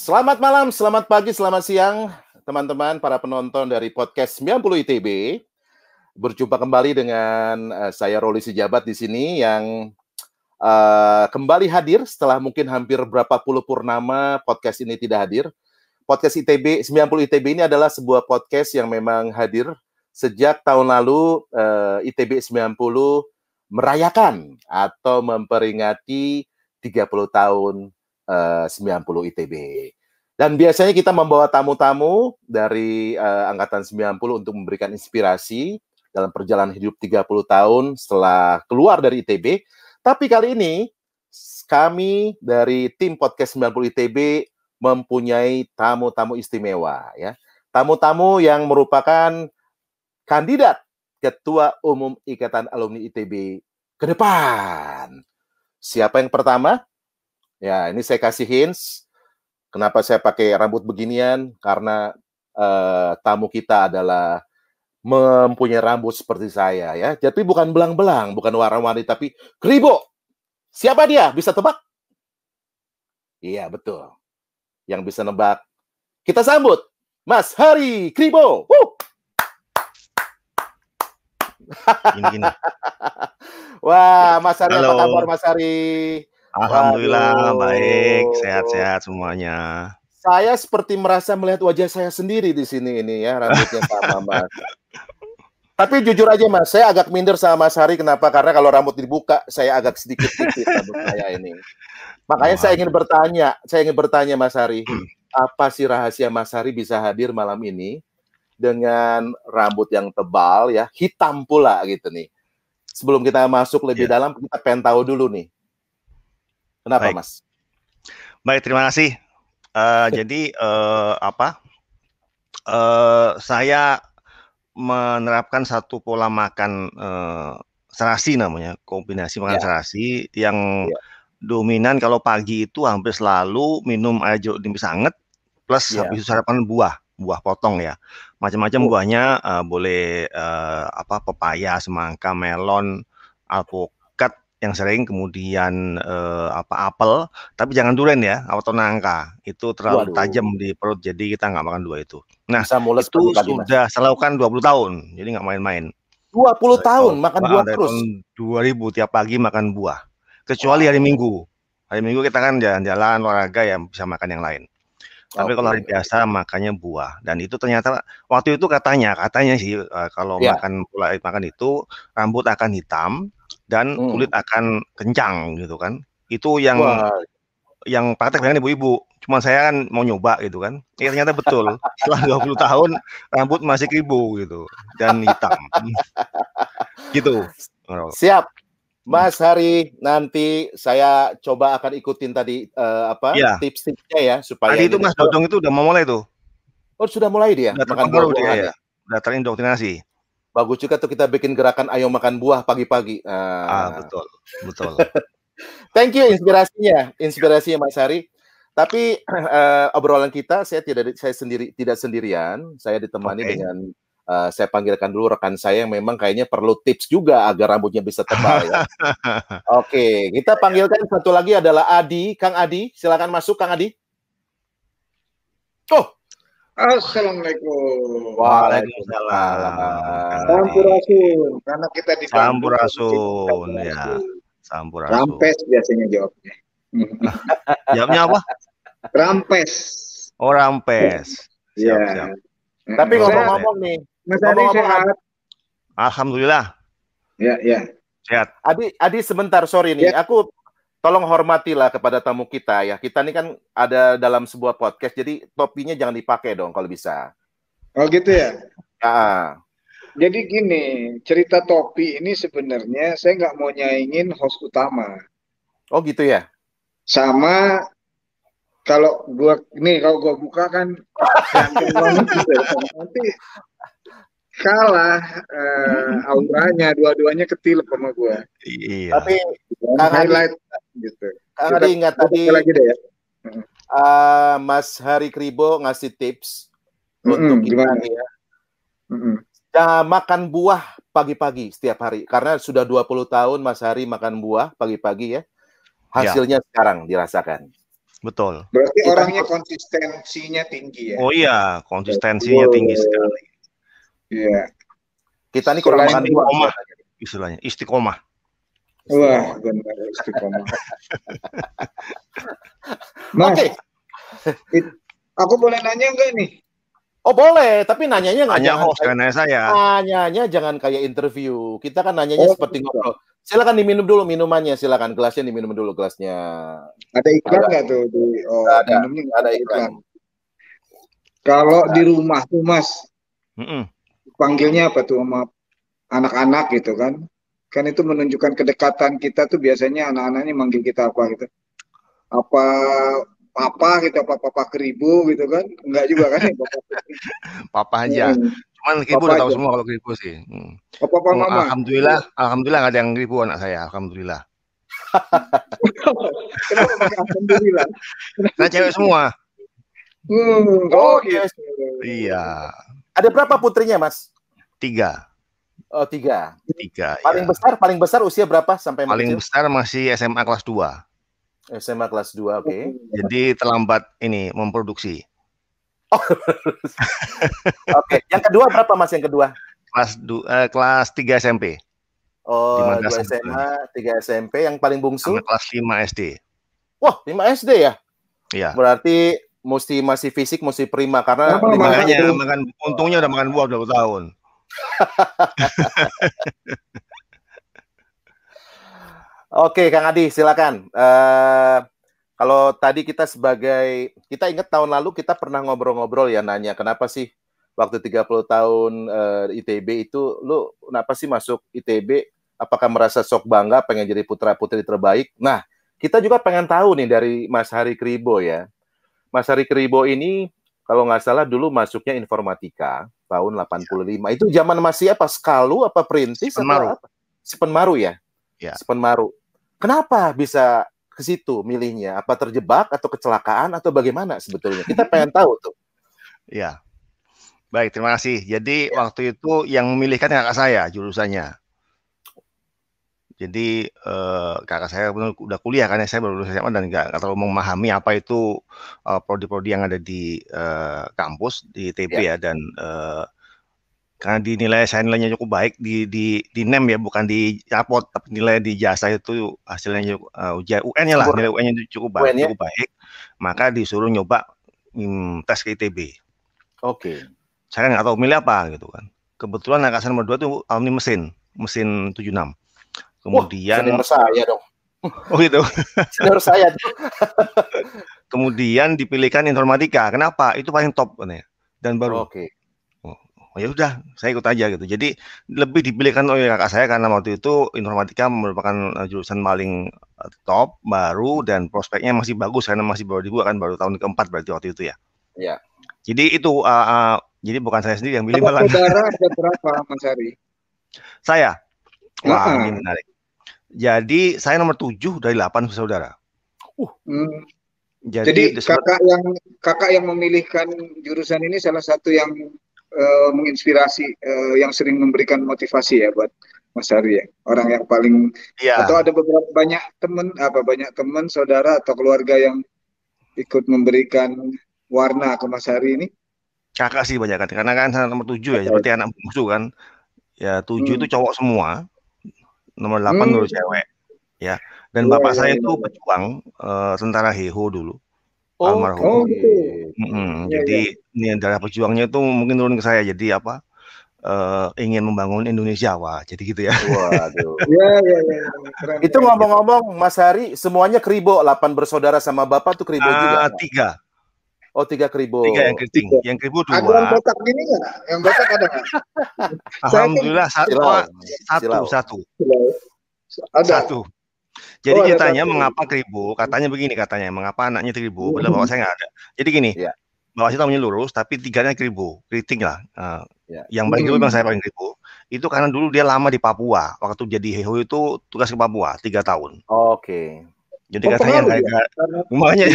Selamat malam, selamat pagi, selamat siang, teman-teman, para penonton dari podcast 90 ITB. Berjumpa kembali dengan saya Roli Sijabat di sini yang kembali hadir setelah mungkin hampir berapa puluh purnama podcast ini tidak hadir. Podcast ITB 90 ITB ini adalah sebuah podcast yang memang hadir sejak tahun lalu. ITB 90 merayakan atau memperingati 30 tahun 90 ITB. Dan biasanya kita membawa tamu-tamu dari angkatan 90 untuk memberikan inspirasi dalam perjalanan hidup 30 tahun setelah keluar dari ITB. Tapi kali ini kami dari tim podcast 90 ITB mempunyai tamu-tamu istimewa ya. Tamu-tamu yang merupakan kandidat Ketua Umum Ikatan Alumni ITB ke depan. Siapa yang pertama? Ya, ini saya kasih hints. Kenapa saya pakai rambut beginian? Karena tamu kita adalah mempunyai rambut seperti saya ya. Jadi bukan belang-belang, bukan warna-warni, tapi kribo. Siapa dia? Bisa tebak? Iya, betul. Yang bisa nebak. Kita sambut Mas Hari Kribo. Gini. Wah, Mas Hari, halo. apa kabar Mas Hari? Alhamdulillah, baik, sehat-sehat semuanya. Saya seperti merasa melihat wajah saya sendiri di sini ini ya, rambutnya sama Mas. Tapi jujur aja Mas, saya agak minder sama Mas Hari. Kenapa? Karena kalau rambut dibuka, saya agak sedikit tipis rambut saya ini. Makanya saya ingin bertanya Mas Hari, apa sih rahasia Mas Hari bisa hadir malam ini dengan rambut yang tebal ya, hitam pula gitu nih. Sebelum kita masuk lebih dalam, kita pengen tahu dulu nih. Kenapa, Baik. Mas? Baik, terima kasih. Jadi saya menerapkan satu pola makan serasi namanya, kombinasi makan serasi yang dominan kalau pagi itu hampir selalu minum air jeruk nipis anget plus habis itu sarapan buah potong ya. Macam-macam buahnya boleh pepaya, semangka, melon, alpukat yang sering, kemudian apel, tapi jangan durian ya, atau nangka. Itu terlalu tajam di perut, jadi kita nggak makan dua itu. Nah, itu sudah saya lakukan 20 tahun, jadi nggak main-main. 20 tahun makan buah dari terus? Tahun 2000 tiap pagi makan buah. Kecuali hari Minggu. Hari Minggu kita kan jalan-jalan, olahraga ya bisa makan yang lain. Tapi kalau hari biasa makannya buah. Dan itu ternyata waktu itu katanya sih kalau makan itu rambut akan hitam dan kulit akan kencang gitu kan. Itu yang praktek dengan ibu-ibu. Cuma saya kan mau nyoba gitu kan. Ya ternyata betul. Setelah 20 tahun rambut masih kribo gitu dan hitam. Gitu. Siap. Mas Hari, nanti saya coba akan ikutin tadi tips-tipsnya ya supaya tadi itu Mas Dodong itu udah mau mulai tuh. Oh, sudah mulai dia makan buah-buahan ya. Udah terindoktinasi. Bagus juga tuh kita bikin gerakan ayo makan buah pagi-pagi. Betul. Thank you inspirasinya Mas Hari. Tapi obrolan kita tidak sendirian. Saya ditemani dengan saya panggilkan dulu rekan saya yang memang kayaknya perlu tips juga agar rambutnya bisa tebal ya. Oke, kita panggilkan satu lagi adalah Adi, Kang Adi. Silakan masuk Kang Adi. Oh, Assalamualaikum. Waalaikumsalam. Sampurasun, karena kita di Sampurasun ya. Sampurasun. Rampes biasanya jawabnya. Jawabnya apa? Rampes. Oh, rampes. Siap. Tapi ngomong-ngomong nih, Mas Adi sehat? Alhamdulillah. Ya. Sehat. Adi sebentar, sorry nih. Aku tolong hormatilah kepada tamu kita ya. Kita ini kan ada dalam sebuah podcast, jadi topinya jangan dipakai dong kalau bisa. Oh gitu ya? Ya. Jadi gini, cerita topi ini sebenarnya saya nggak mau nyaingin host utama. Oh gitu ya? Sama kalau gua buka kan nanti kalah auranya, dua-duanya ketilep sama gua. Iya. Tapi highlight gitu. Kang Adi ingat tadi lagi deh ya. Mas Hari Kribo ngasih tips untuk kita nih ya. Makan buah pagi-pagi setiap hari. Karena sudah 20 tahun Mas Hari makan buah pagi-pagi ya. Hasilnya sekarang dirasakan. Betul. Berarti Kita orangnya konsistensinya tinggi ya. Oh iya, konsistensinya tinggi sekali. Iya. kita nih kurang Selain makan buah Istiqomah, kelihatannya. istilahnya istiqomah. Wah, Istiqomah. benar istiqomah. Mas, Oke. aku boleh nanya nggak nih? Oh boleh, tapi nanyanya nggak Tanya jangan host, kayak karena saya. nanyanya jangan kayak interview. Kita kan nanyanya Oh, seperti gitu. ngobrol. Silakan diminum dulu minumannya, silakan gelasnya diminum dulu gelasnya. Ada iklan Ada, nggak tuh di nggak ada, minumnya nggak ada ada iklan. iklan. Kalau Nggak di ada. rumah tuh Mas, Mm-mm. panggilnya apa tuh sama anak-anak gitu kan? Kan itu menunjukkan kedekatan kita tuh biasanya anak-anaknya manggil kita apa gitu? Apa papa gitu, apa papa keribu gitu kan? Enggak juga kan ya papa keribu. Papa aja. Cuman Kribo Papa udah tahu aja. semua kalau Kribo sih. Oh, papa Oh, mama. alhamdulillah nggak ada yang Kribo anak saya, alhamdulillah. Kenapa pakai alhamdulillah? Kan cewek semua. Oh yes. gitu. Iya. Ada berapa putrinya, Mas? 3. Oh, 3. 3 Paling ya. besar usia berapa sampai yang Paling kecil? besar masih SMA kelas 2. SMA kelas 2, oke. Jadi terlambat ini memproduksi. Oke, yang kedua berapa Mas yang kedua? Kelas 3 SMP. Oh, Di 2 Makassar. SMA, 3 SMP, yang paling bungsu? Sampai kelas 5 SD. Wah, 5 SD ya? Iya. Berarti masih fisik, masih prima karena Apa, 5 Makanya SD. untungnya udah makan buah 20 tahun. Oke, Kang Adi, silakan. Kalau tadi kita ingat tahun lalu kita pernah ngobrol-ngobrol ya, nanya kenapa sih waktu 30 tahun ITB itu lu kenapa sih masuk ITB? Apakah merasa sok bangga pengen jadi putra-putri terbaik? Nah, kita juga pengen tahu nih dari Mas Hari Kribo ya. Mas Hari Kribo ini kalau nggak salah dulu masuknya informatika tahun 85. Itu zaman masih apa? Skalu apa Perintis Sepenmaru. atau apa? Sepenmaru ya? Ya. Sepenmaru. Kenapa bisa ke situ milihnya? Apa terjebak atau kecelakaan atau bagaimana sebetulnya? Kita pengen tahu tuh. Ya. Baik, terima kasih. Jadi waktu itu yang memilihkan kakak saya jurusannya. Jadi kakak saya udah kuliah kan, saya baru lulus SMA dan nggak terlalu memahami apa itu prodi-prodi yang ada di kampus di ITB ya, dan karena dinilai saya nilainya cukup baik di NEM ya, bukan di rapot, tapi nilai di jasa itu hasilnya ujian UN-nya lah, nilai UN-nya cukup baik, maka disuruh nyoba tes ke ITB. Oke. Saya nggak tahu milih apa gitu kan. Kebetulan kakak saya nomor 2 itu alumni mesin 76. Kemudian senior saya dong. Oh gitu. Senior saya tuh. Kemudian dipilihkan informatika. Kenapa? Itu paling top katanya. Dan baru. Oke. Oh ya udah, saya ikut aja gitu. Jadi lebih dipilihkan oleh kakak saya karena waktu itu informatika merupakan jurusan paling top, baru, dan prospeknya masih bagus karena masih baru dibuat kan, baru tahun keempat berarti waktu itu ya. Iya. Jadi itu jadi bukan saya sendiri yang pilih malah. Saudara ada berapa Mas Hari? Saya. Wah, ini menarik. Jadi saya nomor 7 dari 8 saudara. Jadi kakak yang memilihkan jurusan ini salah satu yang menginspirasi, yang sering memberikan motivasi ya buat Mas Hari ya. Orang yang paling atau ada banyak teman saudara atau keluarga yang ikut memberikan warna ke Mas Hari ini? Kakak sih banyak kan, karena kan saya nomor 7 ya, seperti anak bungsu kan. Ya 7 itu cowok semua. Nomor 8 baru cewek. Ya. Dan bapak saya itu pejuang tentara Heho dulu. Almarhum. Gitu. Jadi ini darah pejuangnya itu mungkin turun ke saya. Jadi apa? Ingin membangun Indonesia, wah. Jadi gitu ya. Waduh. Keren, itu ngomong-ngomong Mas Hari, semuanya Kribo, 8 bersaudara sama bapak tuh Kribo juga? 3. Oh, 3 Kribo. 3 yang keriting. Yang Kribo 2. Ada yang botak gini nggak? Yang botak ada nggak? Alhamdulillah satu. Satu. Jadi ceritanya mengapa Kribo? Katanya begini, mengapa anaknya Kribo? Padahal bapak saya nggak ada. Jadi gini, bapak saya namanya lurus, tapi 3-nya Kribo, keriting lah. Yang paling Kribo yang saya paling Kribo. Itu karena dulu dia lama di Papua. Waktu jadi Heho itu tugas ke Papua 3 tahun. Oke. Jadi katanya makanya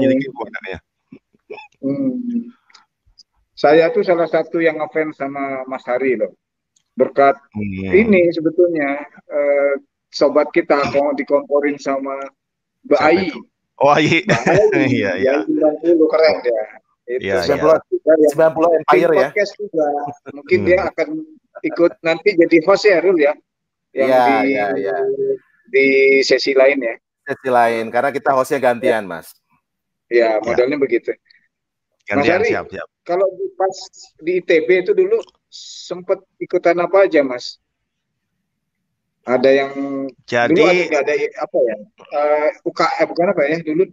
jadi Kribo anaknya. Saya tuh salah satu yang ngefans sama Mas Hari loh. Berkat ini sebetulnya sobat kita dikomporin sama Mbak Ai. Oh Ai. Iya, iya. 90 keren dia. Itu 90 Empire ya. Podcast juga. Mungkin dia akan ikut nanti jadi host ya, Rul ya. Yang di sesi lain ya. Sesi lain, karena kita hostnya gantian, Mas. Ya, modelnya begitu. Gantian, Mas Ari, siap. kalau pas di ITB itu dulu sempat ikutan apa aja, Mas? Ada yang dulu ada apa ya? UKM bukan apa ya? Dulu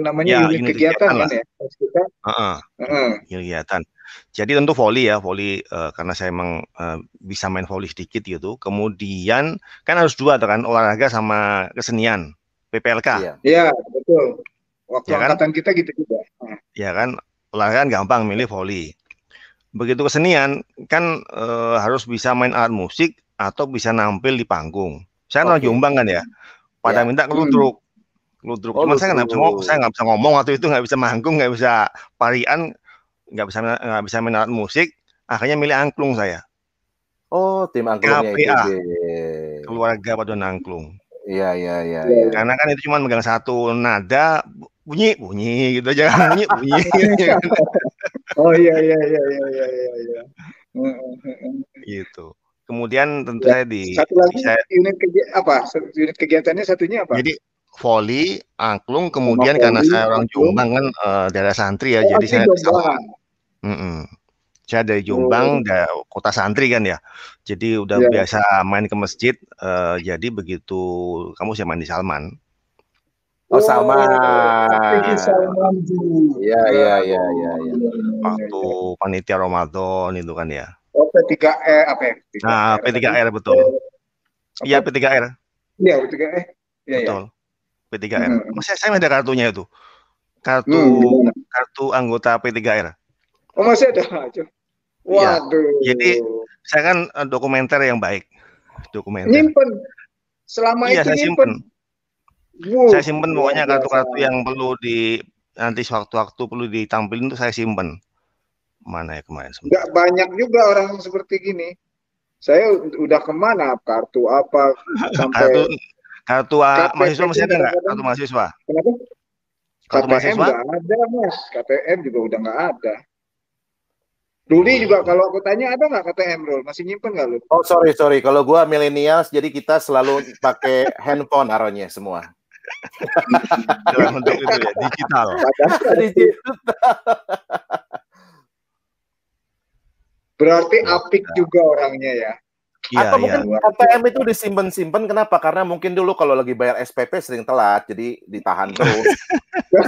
namanya unit kegiatan kan ya? Kita. Kegiatan. Jadi tentu voli ya, karena saya emang bisa main voli sedikit gitu. Kemudian kan harus dua kan, olahraga sama kesenian, PPLK. Iya, betul. Waktu angkatan kita gitu juga. Ya kan, olahraga kan gampang milih voli. Begitu kesenian kan harus bisa main alat musik atau bisa nampil di panggung. Saya orang Jombang kan ya, pada minta keludruk. Cuman saya nggak bisa ngomong waktu itu, nggak bisa manggung, nggak bisa parian, nggak bisa main alat musik. Akhirnya milih angklung saya. Oh, tim angklungnya KPA, Keluarga Paduan Angklung. Iya. Karena kan itu cuma megang satu nada, bunyi gitu aja, bunyi. Oh iya. Gitu. Kemudian tentu saya satu lagi unit kegiatannya satunya apa? Jadi voli, angklung, kemudian karena saya orang Jombang kan daerah santri ya, jadi saya saya dari Jombang, kota santri kan ya, jadi udah biasa main ke masjid, jadi begitu kamu saya main di Salman. Oh, Salman. Iya. Waktu panitia Ramadan itu kan ya. Oh, P3R apa ya? Nah, P3R betul. Iya, P3R. Iya, P3R. Betul. P3R. Saya ada kartunya itu. Kartu anggota P3R. Oh, masih ada. Waduh. Ya. Jadi saya kan dokumenter yang baik. Nyimpen. Selama itu nyimpen. Saya simpen pokoknya kartu-kartu yang perlu nanti sewaktu-waktu perlu ditampilin itu saya simpen. Mana ya kemarin? Nggak banyak juga orang seperti gini. Saya udah kemana? Kartu apa? Sampai kartu mahasiswa masih ada nggak? Kartu mahasiswa? Kenapa? Kartu mahasiswa? Nggak ada, Mas. KTM juga udah nggak ada. Ruli juga kalau aku tanya ada nggak KTM, Rul? Masih nyimpen nggak lu? Oh sorry. Kalau gua milenials, jadi kita selalu pakai handphone aronya semua. Dalam bentuk itu ya, digital. Berarti apik juga orangnya ya. Atau mungkin KTM itu disimpan, kenapa? Karena mungkin dulu kalau lagi bayar SPP sering telat, jadi ditahan terus.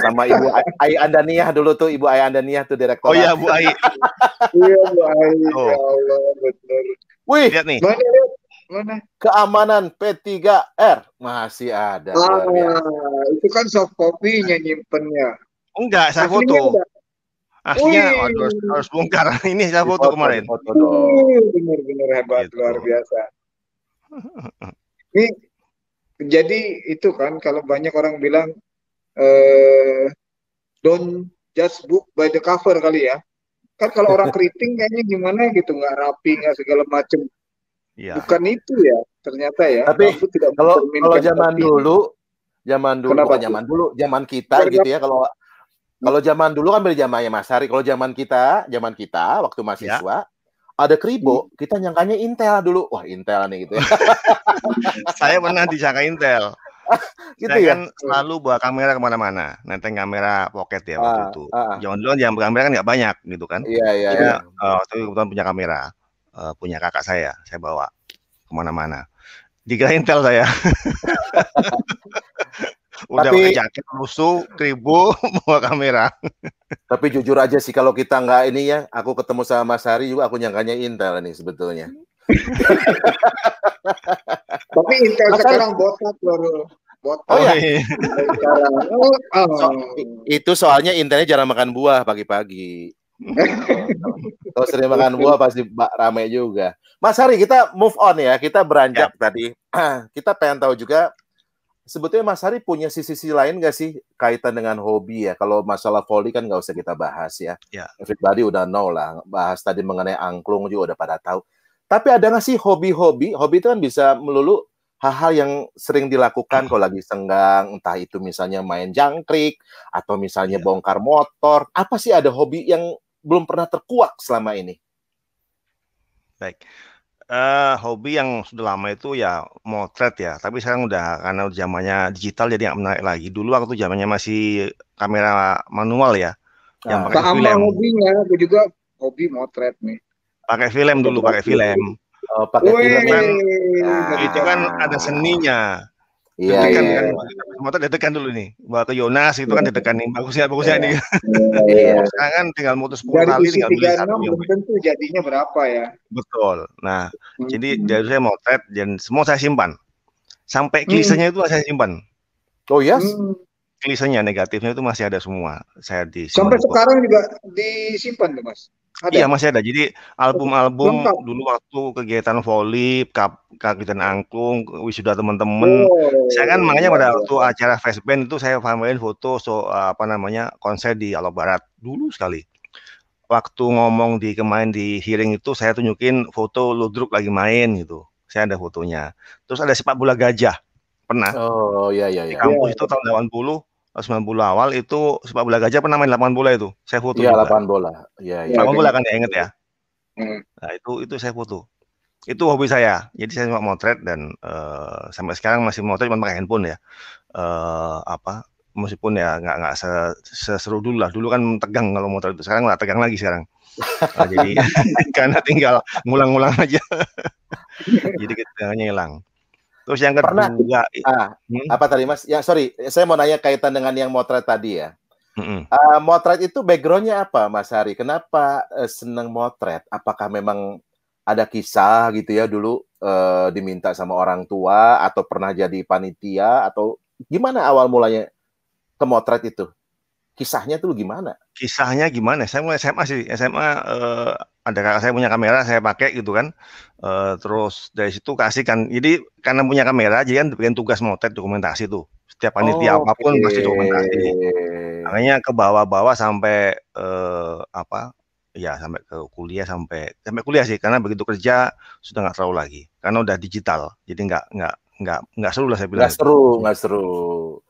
Sama Ibu Ai Andaniah dulu tuh, Ibu Ai Andaniah tuh direktur. Oh iya, Bu Ai. Iya, Bu Ai. Ya Allah, benar. Wih, lihat nih. Mana? Keamanan P3R masih ada. Itu kan soft copy-nya nyimpennya. Enggak, saya foto. Aslinya harus bongkar. Ini saya foto kemarin. Benar-benar hebat, gitu. Luar biasa. Ini jadi itu kan kalau banyak orang bilang don't judge book by the cover kali ya. Kan kalau orang keriting kayaknya gimana gitu, nggak rapi, nggak segala macem. Ya. Bukan itu ya, ternyata ya. Tapi kalau zaman kita gitu ya, kalau zaman dulu kan beda zamannya Mas Hari. Kalau zaman kita waktu mahasiswa ada kribo, kita nyangkanya Intel dulu. Wah, Intel nih gitu ya. Saya pernah disangka Intel. Gitu saya kan selalu bawa kamera kemana-mana, nenteng kamera pocket ya waktu itu. Zaman dulu yang kamera kan nggak banyak gitu kan. Iya. Waktu itu kebetulan punya kamera, punya kakak saya bawa kemana-mana. Dikira Intel saya. Udah pakai jaket rusuh, kribo, bawa kamera. Tapi jujur aja sih kalau kita nggak ini ya, aku ketemu sama Mas Hari juga aku nyangkanya Intel nih sebetulnya. Tapi Intel sekarang botak loh. Oh ya. Itu soalnya Intelnya jarang makan buah pagi-pagi. Kalau sering makan buah pasti ramai juga. Mas Hari, kita move on ya. Kita beranjak tadi. Kita pengen tahu juga sebetulnya Mas Hari punya sisi lain nggak sih kaitan dengan hobi ya? Kalau masalah volley kan nggak usah kita bahas ya. Everybody udah know lah. Bahas tadi mengenai angklung juga udah pada tahu. Tapi ada nggak sih hobi-hobi? Hobi itu kan bisa melulu hal-hal yang sering dilakukan kalau lagi senggang, entah itu misalnya main jangkrik atau misalnya bongkar motor. Apa sih ada hobi yang belum pernah terkuak selama ini? Baik. Hobi yang sudah lama itu ya motret ya, tapi sekarang udah karena zamannya digital jadi nggak menarik lagi. Dulu waktu zamannya masih kamera manual ya, yang pakai sama film. hobinya, aku juga hobi motret nih. Pakai film dulu, pakai film. Oh, pakai film kan, Nah, itu kan ada seninya. Iya, Dedekan iya. kan, motor dedekan dulu nih. Bawa ke Yonas itu kan dedekan nih, bagusnya nih. Iya. Sekarang kan tinggal mutus 10 dari kali, isi tinggal milih satu 36 yang belum tentu jadinya berapa ya. betul. Nah, jadi dari saya motret dan semua saya simpan. Sampai klisenya itu saya simpan. Oh yes? Klisenya negatifnya itu masih ada semua. Saya sampai sekarang juga disimpan tuh Mas. Ada? Iya masih ada. Jadi album-album dulu waktu kegiatan voli, kegiatan angklung, wisuda teman-teman. Saya kan makanya pada waktu acara Festband itu saya pamerin foto konser di Alok Barat dulu sekali. Waktu ngomong kemarin di hearing itu saya tunjukin foto Ludruk lagi main gitu. Saya ada fotonya. Terus ada sepak bola gajah. Pernah. Oh iya. Di kampus itu tahun 90 awal itu sepak bola gajah pernah main lapangan bola itu. Saya foto juga. Iya, lapangan bola. Iya. Lapangan bola kan ya, inget ya. Nah, itu saya foto. Itu hobi saya. Jadi saya cuma motret dan sampai sekarang masih motret cuma pakai handphone ya. Meskipun ya nggak seseru dulu lah. Dulu kan tegang kalau motret itu. Sekarang nggak tegang lagi sekarang. Jadi karena tinggal ngulang-ngulang aja. Jadi ketegangannya hilang. Terus yang kedua, apa tadi Mas? Ya sorry, saya mau nanya kaitan dengan yang motret tadi ya. Motret itu backgroundnya apa, Mas Hari? Kenapa senang motret? Apakah memang ada kisah gitu ya dulu diminta sama orang tua atau pernah jadi panitia atau gimana awal mulanya ke motret itu? Kisahnya tuh gimana? Kisahnya gimana? Saya mulai SMA sih. SMA ada kakak saya punya kamera, saya pakai gitu kan. Terus dari situ kasih kan. Jadi karena punya kamera, jadi kan bikin tugas motret dokumentasi tuh. Setiap panitia apapun pasti dokumentasi. Makanya ke bawah-bawah sampai sampai ke kuliah sampai kuliah sih. Karena begitu kerja sudah nggak terlalu lagi. Karena udah digital. Jadi nggak seru lah saya bilang. Nggak seru.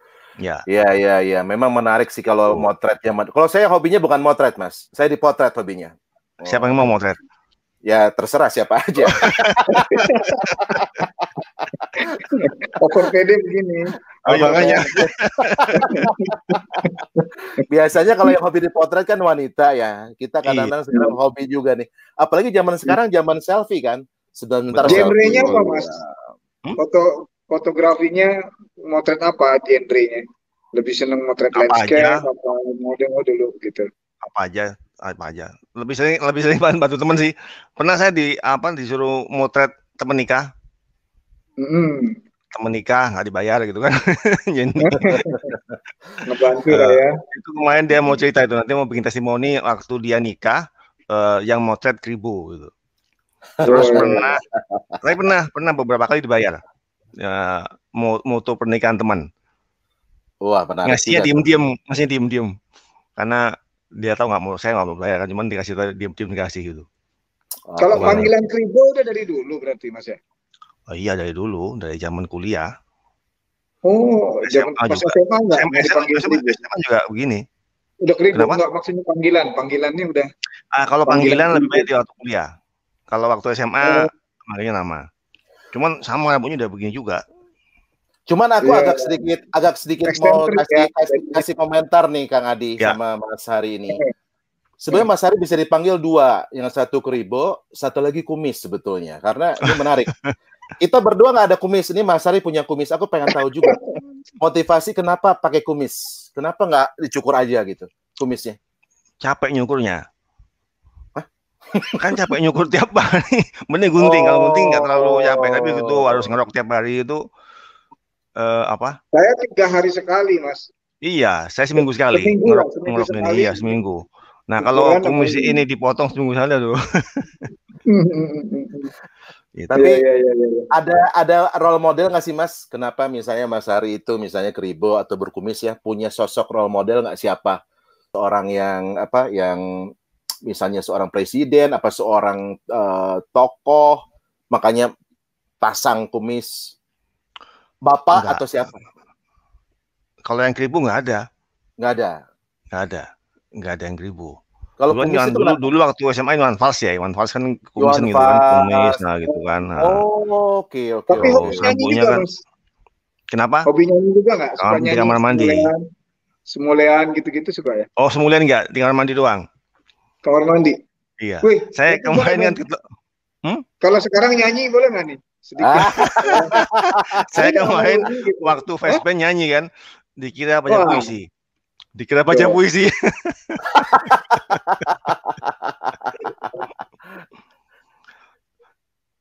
Ya. Iya. Memang menarik sih kalau motretnya. Kalau saya hobinya bukan motret, Mas. Saya dipotret hobinya. Siapa yang mau motret? Ya terserah siapa aja. Over PD begini. Makanya. Biasanya kalau yang hobi dipotret kan wanita ya. Kita kadang-kadang sekarang hobi juga nih. Apalagi zaman sekarang zaman selfie kan. Sebentar. Genrenya apa Mas? Fotografinya motret apa genrenya? Lebih seneng motret landscape apa model dulu gitu? Apa aja. Lebih sering bantu teman sih. Pernah saya disuruh motret teman nikah. Teman nikah nggak dibayar gitu kan. Ngebantu lah ya. Itu kemarin dia mau cerita itu nanti mau bikin testimoni waktu dia nikah yang motret kribo gitu. Terus pernah beberapa kali dibayar. Ya, moto pernikahan teman. Wah, menarik. Ngasihnya diem-diem. Karena dia tahu saya nggak mau bayar kan, cuman dikasih diem-diem dikasih gitu. Kalau panggilan kribo udah dari dulu berarti Mas ya? Oh iya dari dulu, dari zaman kuliah. Oh, zaman pas SMA nggak? SMA juga begini. Udah kribo nggak maksudnya panggilannya udah? Kalau panggilan lebih banyak di waktu kuliah. Kalau waktu SMA makanya nama. Cuman sama rambutnya udah begini juga. Cuman aku agak sedikit mau kasih komentar nih Kang Adi sama Mas Hari ini. Sebenarnya Mas Hari bisa dipanggil dua, yang satu kribo, satu lagi kumis sebetulnya. Karena ini menarik. Kita berdua nggak ada kumis, ini Mas Hari punya kumis. Aku pengen tahu juga motivasi kenapa pakai kumis. Kenapa nggak dicukur aja gitu kumisnya? Capek nyukurnya. Kan capek nyukur tiap hari. Mending gunting. Kalau gunting nggak terlalu capek. Tapi itu harus ngerok tiap hari itu Saya 3 hari sekali, Mas. Iya, saya seminggu sekali. Ngerok ini. Iya, seminggu. Nah, kalau kumis ini dipotong seminggu sekali tuh. Tapi ada role model nggak sih Mas? Kenapa misalnya Mas Hari itu misalnya kribo atau berkumis ya punya sosok role model nggak siapa? Seorang yang misalnya seorang presiden, apa seorang tokoh, makanya pasang kumis. Bapak atau siapa? Kalau yang Kribo nggak ada. Nggak ada yang Kribo. Kalau dulu waktu SMA Iwan Fals ya, Iwan Fals kan kumisan gitu kan, kumis, nah gitu kan. Nah. Oke. Tapi hobinya kan, kenapa? Hobi nyanyi juga nggak? Suka nyanyi, di kamar mandi. Semulean gitu-gitu suka ya? Oh, semulean nggak? Di kamar mandi doang? Kamar mandi? Iya. Wih, saya kemarin kan kalau sekarang nyanyi boleh nggak nih? Sedikit. Saya kemarin waktu festband nyanyi kan, dikira baca puisi.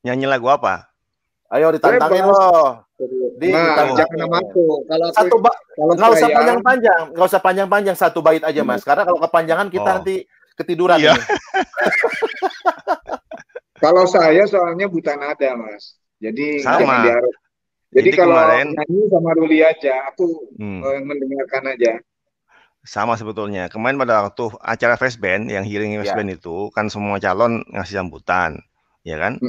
Nyanyi lagu apa? Ayo ditantangin loh. Jangan nama aku. Kalau nggak usah panjang-panjang, nggak usah panjang-panjang, 1 bait aja Mas. Karena kalau kepanjangan kita nanti ketiduran. Iya. Kalau saya soalnya buta nada Mas, jadi sama. Jadi kalau nyanyi sama Ruli aja, aku mendengarkan aja. Sama sebetulnya. Kemarin pada waktu acara festband yang hearing festband itu kan semua calon ngasih sambutan, ya kan?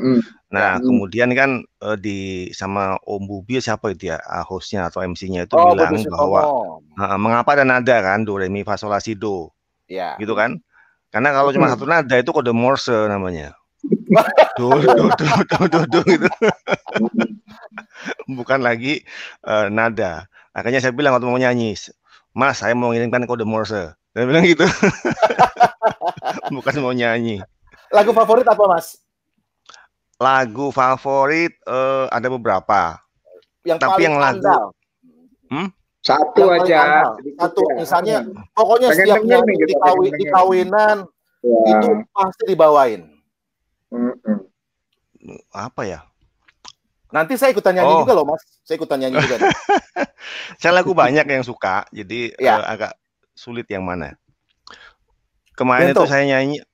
Nah kemudian kan sama Om Bubi siapa itu ya, hostnya atau MC-nya itu bilang bahwa mengapa ada nada kan, do re mi fa sol la si do, gitu kan? Karena kalau cuma satu nada itu kode Morse namanya. Do gitu. Bukan lagi nada. Makanya saya bilang waktu mau nyanyi, Mas, saya mau ngirimkan kode Morse. Saya bilang gitu. Bukan mau nyanyi. Lagu favorit apa, Mas? Lagu favorit ada beberapa. Tapi yang lagu satu yang aja. Satu misalnya, pokoknya setiap nyanyi di kawinan itu pasti dibawain. Apa ya? Nanti saya ikutan nyanyi juga loh, Mas. Saya ikutan nyanyi juga. Saya lagu banyak yang suka, jadi agak sulit yang mana. Kemarin itu saya nyanyi,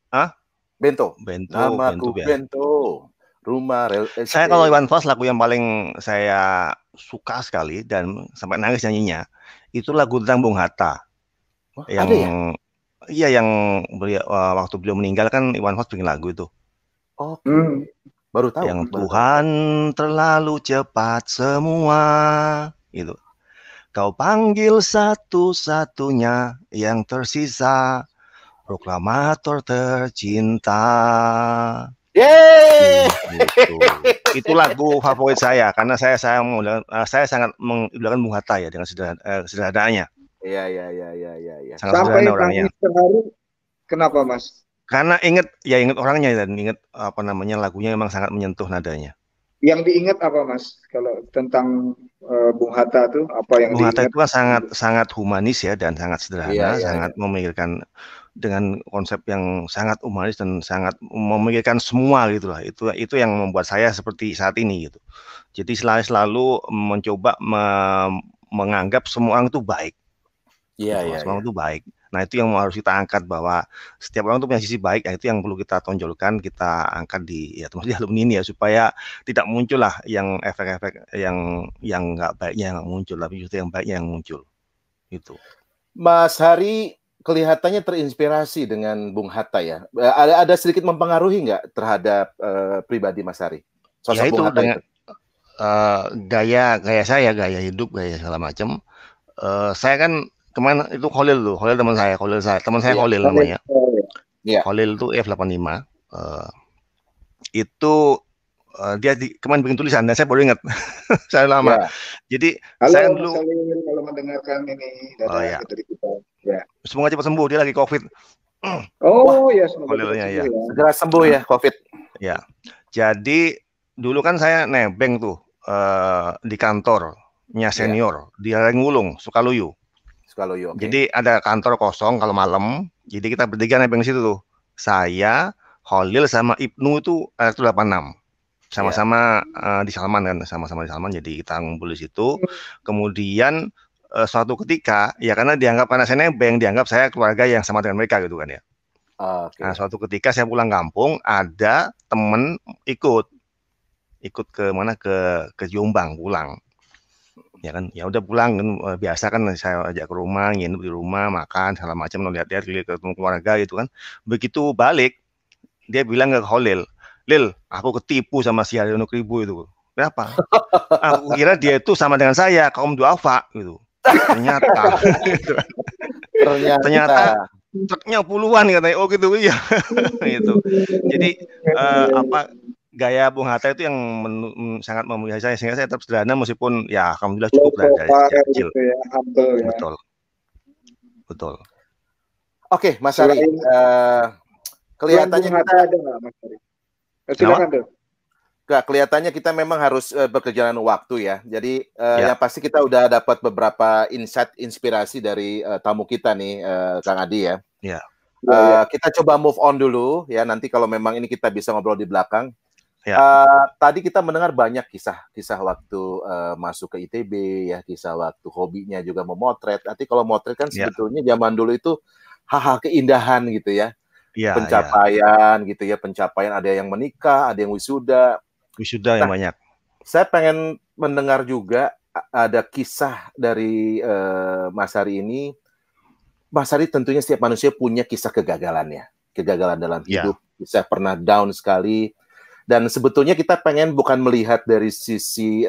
Bento. Namaku Bento. Rumah rel. Saya kalau Iwan Fals lagu yang paling saya suka sekali dan sampai nangis nyanyinya itu lagu tentang Bung Hatta. Yang iya yang waktu beliau meninggal kan Iwan Fals bikin lagu itu. Baru tahu. Yang Tuhan terlalu cepat semua itu. Kau panggil satu-satunya yang tersisa, proklamator tercinta. Yeay! Gitu. Itu lagu favorit saya karena saya sangat mengidolakan Bung Hatta ya dengan sederhananya. Iya. Sangat sederhana orangnya. Kenapa, Mas? Karena inget orangnya dan inget lagunya memang sangat menyentuh nadanya. Yang diingat apa, Mas? Kalau tentang Bung Hatta itu apa yang Bung Hatta itu kan sangat humanis ya dan sangat sederhana, sangat memikirkan dengan konsep yang sangat humanis dan sangat memikirkan semua gitulah. Itu yang membuat saya seperti saat ini gitu. Jadi selalu mencoba menganggap semua orang itu baik. Semua orang itu baik. Nah itu yang harus kita angkat bahwa setiap orang itu punya sisi baik, itu yang perlu kita tonjolkan, kita angkat di alumni ini ya supaya tidak muncul lah yang efek-efek yang nggak baiknya yang muncul, tapi justru yang baiknya yang muncul. Gitu. Mas Hari kelihatannya terinspirasi dengan Bung Hatta ya. Ada sedikit mempengaruhi nggak terhadap pribadi Mas Hari? Sosok Bung Hatta itu. Gaya saya, gaya hidup, gaya segala macam. Saya kan kemana itu Khalil teman saya Khalil namanya. Khalil itu F85. Itu dia kemarin bikin tulisan dan saya baru ingat. Saya lama. Jadi saya dulu kalau mendengarkan ini dari kita. Ya. Semoga cepat sembuh, dia lagi COVID. Semoga segera sembuh ya COVID. Ya. Jadi dulu kan saya nebeng tuh di kantornya senior di Renggulung, Sukaluyu. Jadi ada kantor kosong kalau malam. Jadi kita bertiga nebeng situ tuh. Saya, Khalil sama Ibnu itu 86. Sama-sama di Salman kan, sama-sama di Salman. Jadi kita ngumpul di situ. Kemudian suatu ketika ya karena saya nebeng, dianggap saya keluarga yang sama dengan mereka gitu kan ya. Nah, suatu ketika saya pulang kampung, ada temen ikut ke mana ke Jombang pulang. Ya kan, ya udah pulang kan biasa kan saya ajak ke rumah, nginep di rumah, makan segala macam, lihat-lihat ketemu keluarga gitu kan. Begitu balik dia bilang ke Khalil, "Lil, aku ketipu sama si Haryono Kribo itu." Berapa? Aku kira dia itu sama dengan saya, kaum duafa gitu. Ternyata truknya puluhan katanya. Oh gitu, iya. Gitu. Jadi gaya Bung Hatta itu yang sangat memuliakan saya, sehingga saya tetap sederhana meskipun ya alhamdulillah cukup dari sejak kecil. Gitu ya, humble, ya. Betul. Oke, Mas Ari, kelihatannya kita ada nggak, Mas Ari? Silakan tuh. Kelihatannya kita memang harus berkejaran waktu ya. Jadi yang pasti kita udah dapat beberapa insight, inspirasi dari tamu kita nih, Kang Adi ya. Iya. Kita coba move on dulu ya. Nanti kalau memang ini kita bisa ngobrol di belakang. Tadi kita mendengar banyak kisah waktu masuk ke ITB ya, kisah waktu hobinya juga memotret. Nanti kalau motret kan sebetulnya zaman dulu itu hal-hal keindahan gitu ya. Pencapaian gitu ya, pencapaian ada yang menikah, ada yang wisuda yang banyak. Saya pengen mendengar juga ada kisah dari Mas Ari ini. Mas Ari tentunya setiap manusia punya kisah kegagalannya, kegagalan dalam hidup, kisah pernah down sekali. Dan sebetulnya kita pengen bukan melihat dari sisi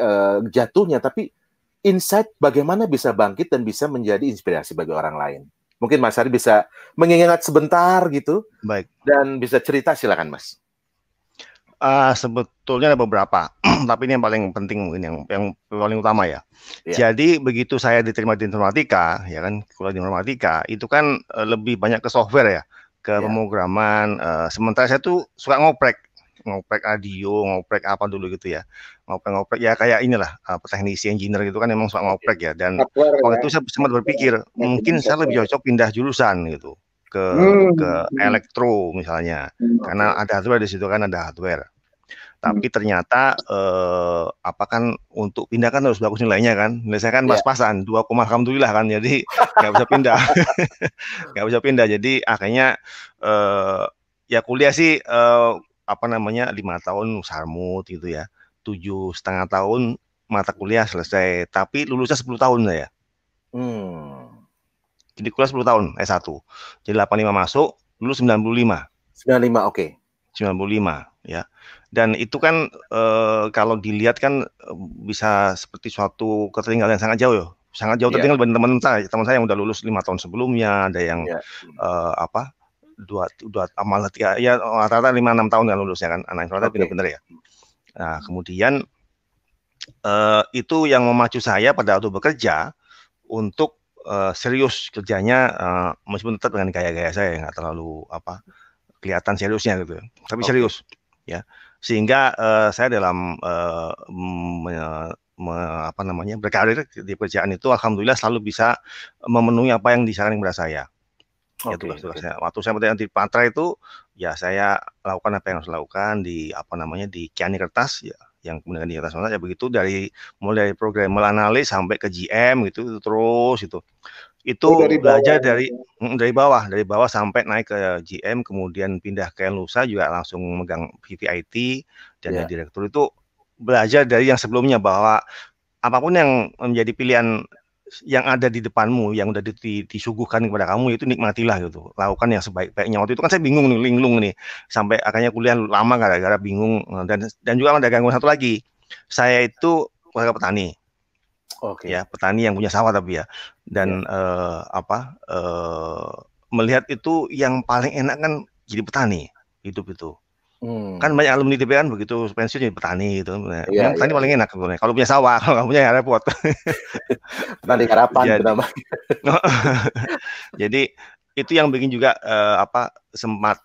jatuhnya, tapi insight bagaimana bisa bangkit dan bisa menjadi inspirasi bagi orang lain. Mungkin Mas Ari bisa mengingat sebentar gitu. Baik. Dan bisa cerita, silakan Mas. Sebetulnya ada beberapa, tapi ini yang paling penting mungkin yang paling utama ya. Jadi begitu saya diterima di informatika, ya kan, kuliah di informatika, itu kan lebih banyak ke software ya, ke pemrograman. Sementara saya tuh suka ngoprek radio, ngoprek apa dulu gitu ya, ngoprek ya kayak inilah teknisi engineer gitu kan, memang suka ngoprek ya. Dan waktu itu saya sempat berpikir mungkin saya lebih cocok pindah jurusan gitu. ke elektro misalnya, karena ada hardware di situ kan, ada hardware. Tapi ternyata kan untuk pindah kan harus bagus nilainya kan. Nilai saya kan pas-pasan 2, alhamdulillah kan, jadi nggak bisa pindah. Nggak bisa pindah. Jadi akhirnya ya kuliah sih 5 tahun sarmut gitu ya, 7,5 tahun mata kuliah selesai, tapi lulusnya 10 tahun saya. Jadi kuliah 10 tahun, S1. Jadi 85 masuk, lulus 95. 95, oke. 95, ya. Dan itu kan kalau dilihat kan bisa seperti suatu ketertinggalan yang sangat jauh ya. Sangat jauh tertinggal dari teman saya yang udah lulus 5 tahun sebelumnya, ada yang rata-rata 5-6 tahun kan lulusnya kan, anak rata benar-benar ya. Nah, kemudian itu yang memacu saya pada waktu bekerja untuk serius kerjanya, meskipun tetap dengan gaya-gaya saya nggak terlalu kelihatan seriusnya gitu, tapi serius ya, sehingga saya dalam berkarir di pekerjaan itu alhamdulillah selalu bisa memenuhi apa yang disarankan kepada saya. Tugas-tugas saya. Waktu saya berada di Patra itu ya saya lakukan apa yang harus lakukan di di Kiani Kertas ya, yang kemudian di atas mana ya, begitu mulai programmer analis sampai ke GM gitu terus itu belajar dari bawah sampai naik ke GM, kemudian pindah ke Nusa juga langsung megang VVIT dan direktur. Itu belajar dari yang sebelumnya bahwa apapun yang menjadi pilihan yang ada di depanmu, yang udah disuguhkan kepada kamu, itu nikmatilah gitu, lakukan yang sebaik-baiknya. Waktu itu kan saya bingung nih, linglung nih, sampai akhirnya kuliah lama gara-gara bingung. Dan juga ada gangguan satu lagi, saya itu keluarga petani, ya, petani yang punya sawah tapi ya, dan melihat itu yang paling enak kan jadi petani, hidup itu. Kan banyak alumni ITB kan begitu pensiun jadi petani gitu. Petani paling enak sebenarnya. Kalau punya sawah, kalau nggak punya ya repot. Petani harapan namanya. Jadi itu yang bikin juga sempat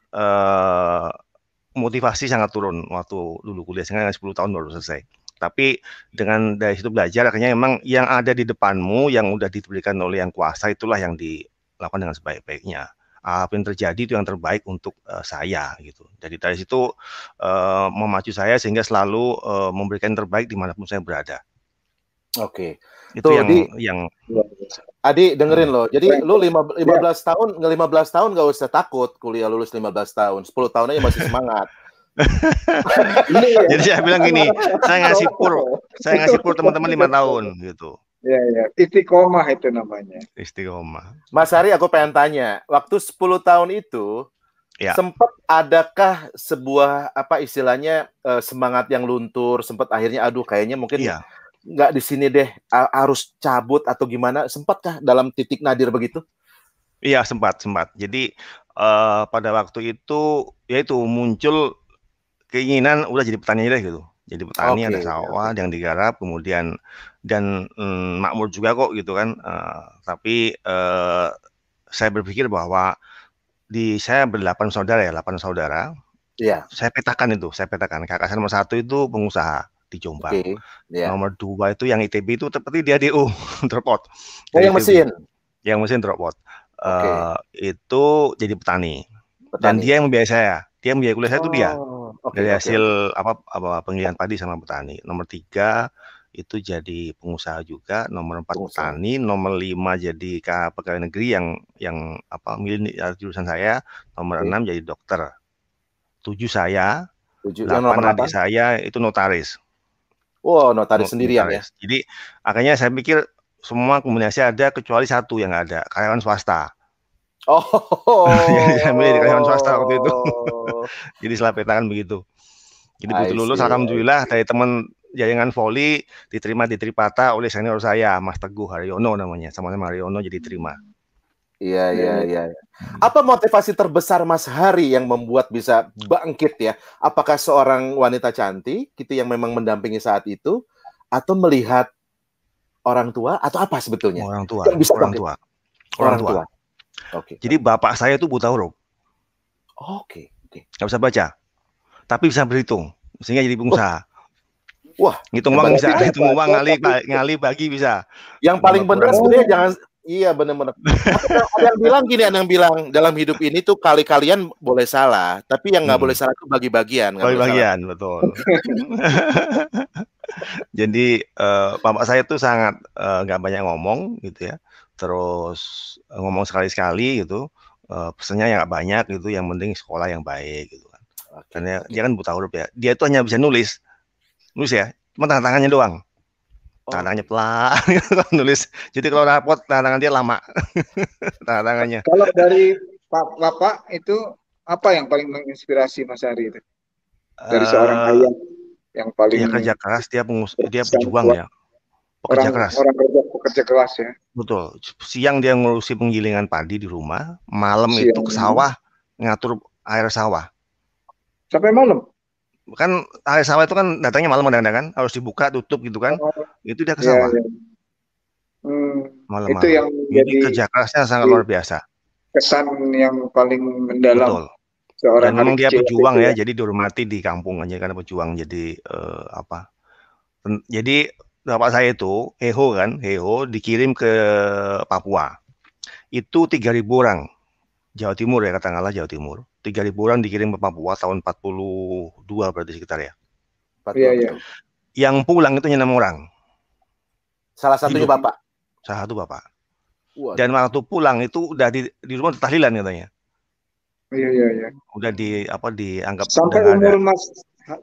motivasi sangat turun waktu dulu kuliah, sehingga 10 tahun baru selesai. Tapi dengan dari situ belajar, akhirnya memang yang ada di depanmu, yang udah diberikan oleh yang kuasa, itulah yang dilakukan dengan sebaik-baiknya. Apa yang terjadi itu yang terbaik untuk saya gitu. Jadi dari situ memacu saya sehingga selalu memberikan yang terbaik dimanapun saya berada. Oke. Itu tuh, yang Adi dengerin loh. Jadi lu 15 tahun nggak usah takut kuliah lulus 15 tahun. 10 tahun aja masih semangat. Jadi saya bilang gini, saya ngasih pur teman-teman 5 tahun gitu. Ya, istiqomah itu namanya. Istiqomah. Mas Ari, aku pengen tanya, waktu 10 tahun itu Ya. Sempat adakah sebuah apa istilahnya semangat yang luntur, sempat akhirnya aduh kayaknya mungkin nggak di sini deh, harus cabut atau gimana? Sempatkah dalam titik nadir begitu? Iya, sempat. Jadi pada waktu itu ya itu muncul keinginan udah jadi petani deh gitu. Jadi petani, ada sawah yang digarap, kemudian dan makmur juga kok gitu kan. Tapi saya berpikir bahwa saya ber8 saudara. Iya. Saya petakan. Kakak saya nomor 1 itu pengusaha di Jombang. Nomor 2 itu yang ITB itu seperti dia DO drop out. Yang mesin. Yang mesin drop out. Itu jadi petani. Dan dia yang membiayai saya. Dia membiayai kuliah saya itu dia. Dari hasil penggilingan padi sama petani. Nomor 3 itu jadi pengusaha juga. Nomor 4 petani. Nomor 5 jadi pegawai negeri yang milih jurusan saya. Nomor 6 jadi dokter. 7 saya. 8 adik saya itu notaris. Wow, notaris sendirian ya. Jadi akhirnya saya pikir semua kombinasi ada kecuali 1 yang nggak ada, karyawan swasta. Jadi saya milih karyawan swasta waktu itu. Jadi setelah petakan begitu. Jadi begitu lulus, alhamdulillah dari teman jaringan voli diterima di Tripata oleh senior saya, Mas Teguh Haryono namanya, sama-sama Haryono jadi terima. Iya. Apa motivasi terbesar Mas Hari yang membuat bisa bangkit ya? Apakah seorang wanita cantik gitu yang memang mendampingi saat itu, atau melihat orang tua, atau apa sebetulnya? Orang tua. Jadi bapak saya itu buta huruf. Nggak bisa baca, tapi bisa berhitung, sehingga jadi pengusaha. Wah, ngitung uang bisa, hitung uang, ngali bagi bisa. Yang paling benar sebenarnya jangan. Iya benar-benar. Ada yang bilang gini, ada yang bilang dalam hidup ini tuh kalian boleh salah, tapi yang nggak boleh salah itu bagi-bagian. Bagi-bagian, betul. Jadi bapak saya tuh sangat nggak banyak ngomong gitu ya, terus ngomong sekali-sekali gitu, pesannya yang nggak banyak gitu, yang penting sekolah yang baik gitu kan. Karena dia kan buta huruf ya, dia tuh hanya bisa nulis ya, cuma tangannya doang. Tangannya pelan nulis. Jadi kalau rapot tangan dia lama. Tangannya. Kalau dari Bapak itu apa yang paling menginspirasi Mas Hari itu? Dari seorang ayah yang paling dia kerja keras, dia pejuang ya. Orang pekerja keras ya. Betul. Siang dia ngurusi penggilingan padi di rumah, malam itu ke sawah ngatur air sawah. Sampai malam? Kan air sawah itu kan datangnya malam kadang-kadang kan, harus dibuka tutup gitu kan. Itu dia ke sawah. Malam-malam. Itu yang jadi kerja kerasnya sangat luar biasa. Kesan yang paling mendalam. Betul. Dan memang dia pejuang ya, jadi dihormati di kampung aja karena pejuang. Jadi jadi bapak saya itu Heho dikirim ke Papua. Itu 3.000 orang. Jawa Timur ya, katakanlah Jawa Timur. 3.000 orang dikirim ke Papua tahun 42 berarti sekitar ya. Iya. Yang pulang itu hanya 6 orang. Salah satunya bapak. Salah satu bapak. Dan waktu pulang itu udah di rumah tahlilan katanya. Iya. Udah dianggap sampai umur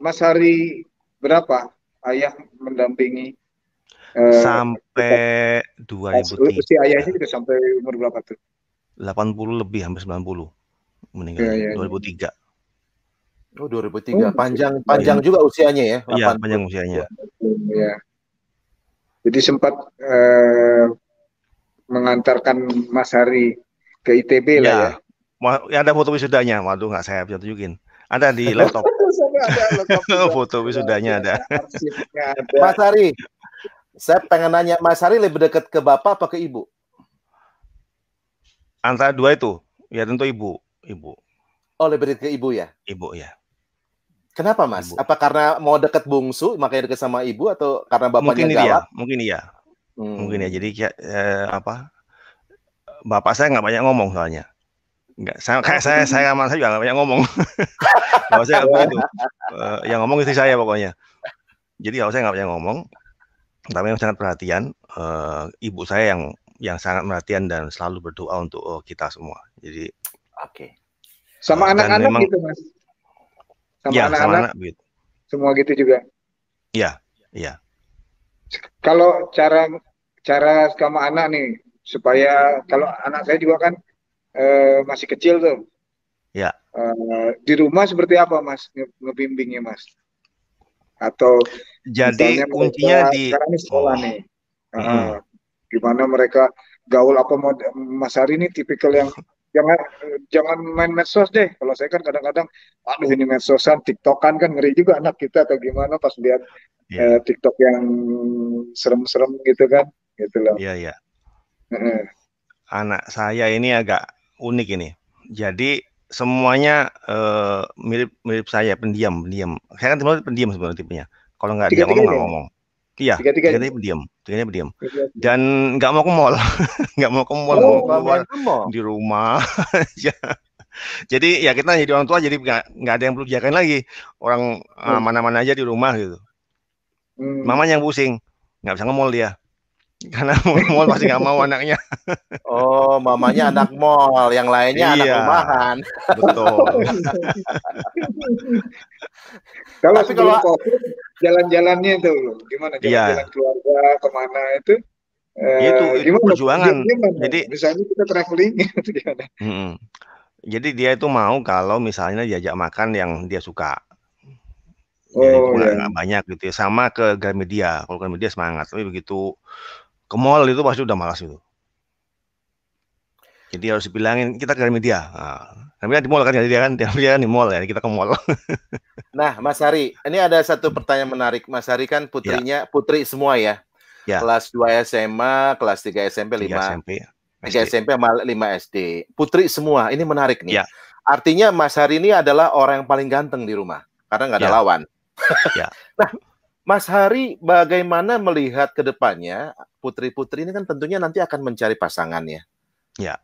Mas Hari berapa ayah mendampingi? Sampai 2003. Usia ayahnya juga sampai umur berapa tuh? 80 lebih, hampir 90. Meninggal 2003. Oh, 2003. Panjang juga usianya ya. Iya, panjang usianya. Iya. Jadi sempat mengantarkan Mas Hari ke ITB lah ya. Ada foto wisudanya. Waduh, nggak saya bisa tunjukin. Ada di laptop. Foto wisudanya ada. Mas Hari, saya pengen nanya, Mas Hari lebih dekat ke bapak apa ke ibu? Antara dua itu. Ya tentu ibu. Oh, lebih dekat ke ibu ya? Ibu ya. Kenapa Mas? Ibu. Apa karena mau dekat bungsu makanya dekat sama ibu, atau karena bapaknya galak? Mungkin iya. Jadi bapak saya nggak banyak ngomong soalnya. Saya sama saya juga nggak banyak ngomong. Bapak saya begitu. Yang ngomong istri saya pokoknya. Jadi kalau saya nggak banyak ngomong, tapi yang sangat perhatian. Ibu saya yang sangat perhatian dan selalu berdoa untuk kita semua. Jadi sama anak-anak gitu Mas. Sama anak-anak gitu. Semua gitu juga. Iya. Kalau cara sama anak nih, supaya kalau anak saya juga kan masih kecil tuh, Ya. Di rumah seperti apa Mas ngebimbingnya Mas? Atau Jadi misalnya kuncinya mereka di sekarang ini sekolah nih, mm-mm. gimana mereka gaul apa Mas Hari ini tipikal yang jangan jangan main medsos deh. Kalau saya kan kadang-kadang, aduh ini medsosan, TikTokan kan ngeri juga anak kita atau gimana pas lihat Ya, TikTok yang serem-serem gitu kan, gitu loh. iya, iya. Heeh. Anak saya ini agak unik ini. Jadi semuanya mirip saya, pendiam. Saya kan sebenarnya pendiam sebenarnya tipenya. Kalau nggak dia ngomong Tiga-tiganya, nggak ngomong. Iya, tiga-tiganya. tiganya pendiam. Tiga-tiga. Dan nggak mau ke mall, nggak mau ke mall, nggak mau Oh, Nggak keluar main ke mall. di rumah aja. Jadi ya kita jadi orang tua jadi nggak ada yang perlu dijagain lagi. Orang mana-mana aja di rumah gitu. hmm. Mamanya yang pusing, nggak bisa nge-mall dia. Karena mall pasti nggak mau anaknya. Oh, mamanya anak mall, yang lainnya anak Iya, rumahan. betul. Kalau Tapi sebelum kalau COVID, jalan-jalannya itu gimana? Jalan-jalan Iya, keluarga kemana itu? itu Gimana? perjuangan. Gimana? Jadi, Misalnya kita traveling, gitu gimana? mm-mm. Jadi dia itu mau kalau misalnya diajak makan yang dia suka. Jadi itu Oh ya. nggak banyak gitu ya. Sama ke Gramedia. Kalau Gramedia semangat. Tapi begitu ke mall itu pasti udah malas itu. Jadi harus dibilangin kita ke Gramedia. Nah, Gramedia di mall kan, jadi dia kan di mall ya. Kita ke mall. Nah, Mas Hari, ini ada satu pertanyaan menarik. Mas Hari kan Ya, putri semua ya. ya. Kelas 2 SMA, kelas 3 SMP, 3 5 SMP, 3 SD. SMP sama 5 SD. Putri semua. Ini menarik nih. Ya, Artinya Mas Hari ini adalah orang yang paling ganteng di rumah karena nggak ada ya, lawan. ya. Nah, Mas Hari bagaimana melihat ke depannya putri-putri ini kan tentunya nanti akan mencari pasangannya. Ya.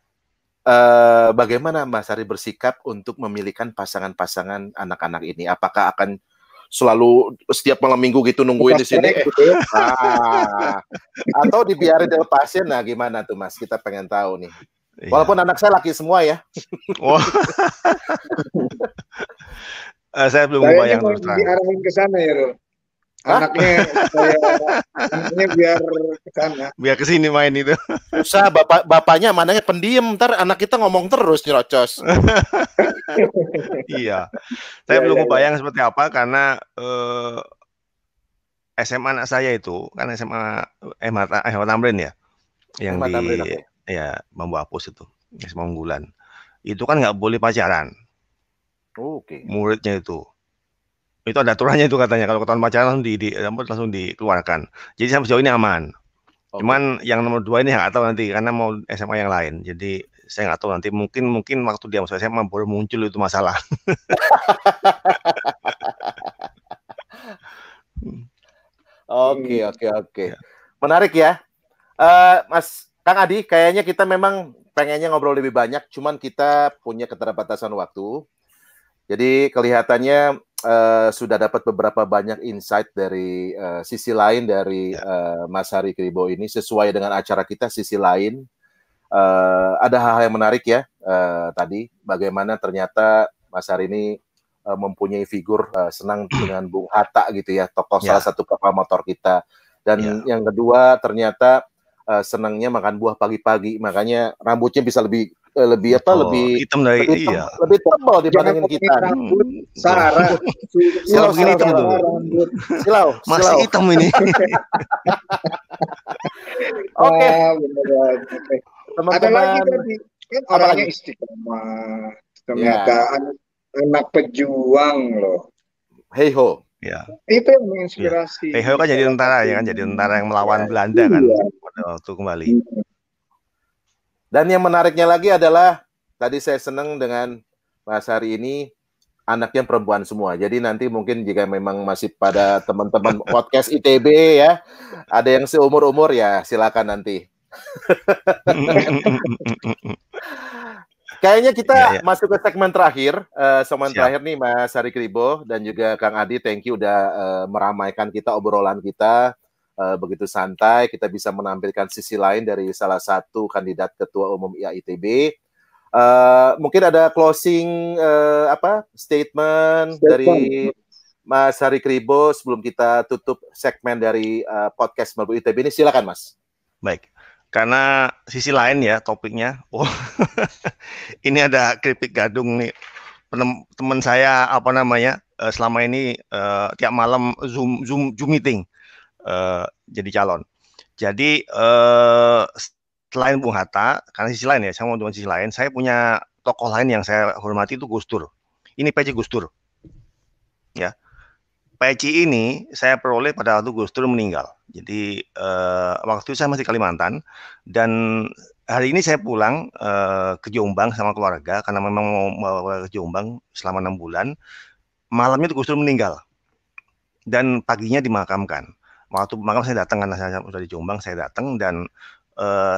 Bagaimana Mas Hari bersikap untuk memilihkan pasangan-pasangan anak-anak ini? Apakah akan selalu setiap malam minggu gitu nungguin di sini? Gitu ya. Atau dibiarin dilepasin? Nah, gimana tuh Mas? Kita pengen tahu nih. Iya. Walaupun anak saya laki semua ya. Oh. Saya belum kebayang terus terang. Diarahin ke sana ya, Rul. Anaknya biar ke sana. Biar ke sini main itu. Susah, bapaknya mananya pendiam, ntar anak kita ngomong terus nyerocos. Iya. Saya belum kebayang seperti apa karena SMA anak saya itu kan SMA Tamrin ya, yang di ya Bambu Apus itu, SMA unggulan. Itu kan nggak boleh pacaran. Oke. Muridnya itu ada aturannya itu katanya kalau ketahuan pacaran langsung dikeluarkan. Jadi sampai sejauh ini aman. Cuman yang nomor 2 ini nggak tahu nanti karena mau SMA yang lain. Jadi saya nggak tahu nanti mungkin waktu dia masuk SMA baru muncul itu masalah. Oke. Menarik ya. Mas Kang Adi, kayaknya kita memang pengennya ngobrol lebih banyak, cuman kita punya keterbatasan waktu. Jadi kelihatannya sudah dapat beberapa banyak insight dari sisi lain dari Mas Hari Kribo ini sesuai dengan acara kita. Sisi lain ada hal-hal yang menarik ya tadi. Bagaimana ternyata Mas Hari ini mempunyai figur senang dengan Bung Hatta gitu ya, tokoh salah satu kapal motor kita. Dan yang kedua ternyata senangnya makan buah pagi-pagi, makanya rambutnya bisa lebih hitam dari lebih tebal dibandingin kita. Sarah, silau begini hitam tuh. Silau. Masih hitam ini. Oke. Ada lagi tadi kan orangnya istiqomah. Ternyata anak pejuang loh. Hey ho. Ya. Itu yang menginspirasi. Hey ho kan jadi tentara ya kan, jadi tentara yang melawan Belanda kan pada waktu kembali. Dan yang menariknya lagi adalah tadi saya senang dengan Mas Hari ini anaknya perempuan semua. Jadi nanti mungkin jika memang masih pada teman-teman podcast ITB ya, ada yang seumur-umur ya silakan nanti. Kayaknya kita masuk ke segmen terakhir. Terakhir nih Mas Hari Kribo dan juga Kang Adi, thank you udah meramaikan kita, obrolan kita begitu santai. Kita bisa menampilkan sisi lain dari salah satu kandidat ketua umum IAITB. Mungkin ada closing statement dari Mas Hari Kribo sebelum kita tutup segmen dari podcast Melbu ITB ini. Silakan Mas. Baik. Karena sisi lain ya topiknya. Ini ada keripik gadung nih. teman saya apa namanya selama ini tiap malam Zoom meeting jadi calon. Jadi selain Bung Hatta, karena sisi lain ya, saya mau dengan sisi lain, saya punya tokoh lain yang saya hormati itu Gus Dur. Ini peci Gus Dur. Ya. Peci ini saya peroleh pada waktu Gus Dur meninggal. Jadi waktu itu saya masih Kalimantan dan hari ini saya pulang ke Jombang sama keluarga karena memang mau ke Jombang selama 6 bulan. Malamnya Gus Dur meninggal dan paginya dimakamkan. Waktu makam saya datang karena saya sudah di Jombang, saya datang dan